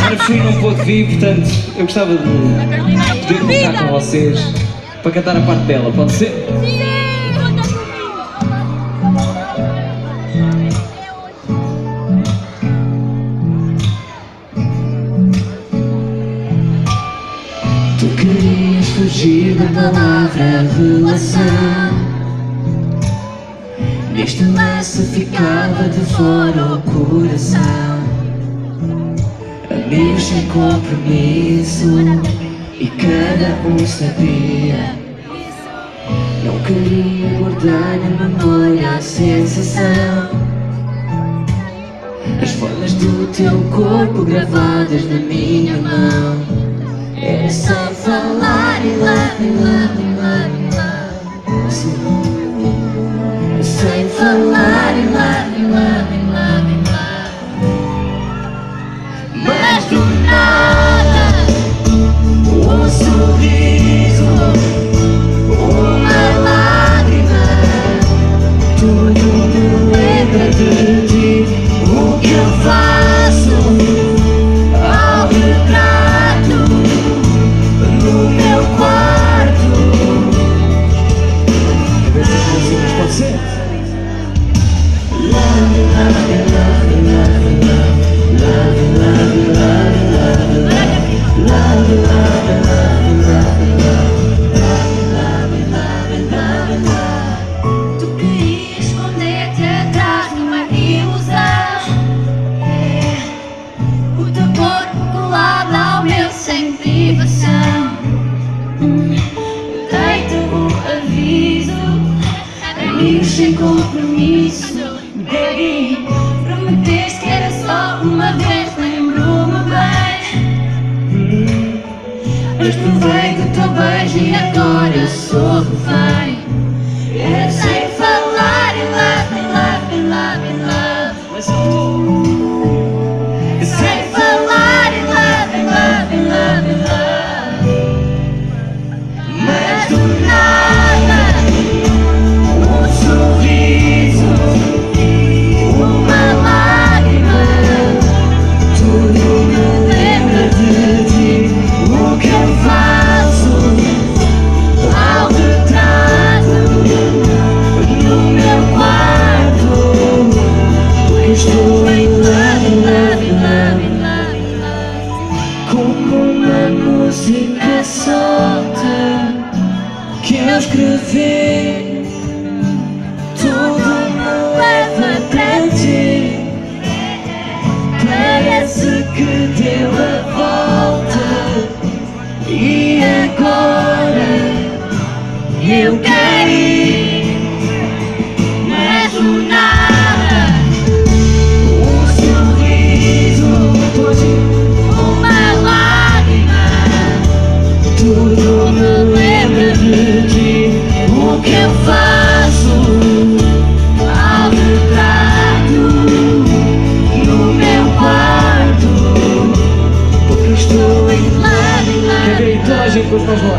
Ana Fui não pôde vir, portanto, eu gostava de poder contar com vocês para cantar a parte dela, pode ser? Tu querias fugir da palavra relação. Neste laço ficava de fora o coração. Amigos sem compromisso e cada um sabia. Não queria guardar na memória a sensação. As folhas do teu corpo gravadas na minha mão. Era só falar e love, love, love, love. Sem falar e love, love, love, love. Mas do nada, um sorriso, uma lágrima. Tudo me lembra de ti. O que eu faço ao retrato no meu quarto. Pode ser? Tu querias esconder-te atrás de uma ilusão. O teu corpo colado ao meu sem privação. Dei-te um aviso, amigos sem compromisso. Baby, prometeste que era só uma vez, lembro-me bem. Mas provei do teu beijo e agora sou refém. Era sem falar e love, love, love, love. Sem falar e love, love, love, love. Mas do nada, um sorriso, uma lágrima. Tudo me lembra de ti. O que eu faço ao retrato no meu quarto. Porque estou em love, love, love, love, love. Como uma música solta que eu escrevi. Tudo me leva para ti. Parece que deu a volta. E agora eu caí. Mas do nada, um sorriso, uma lágrima. Tudo me lembra de ti. O que eu faço ao retrato no meu quarto. Porque estou em love, love. Quer ver toda a gente com os mãos no ar?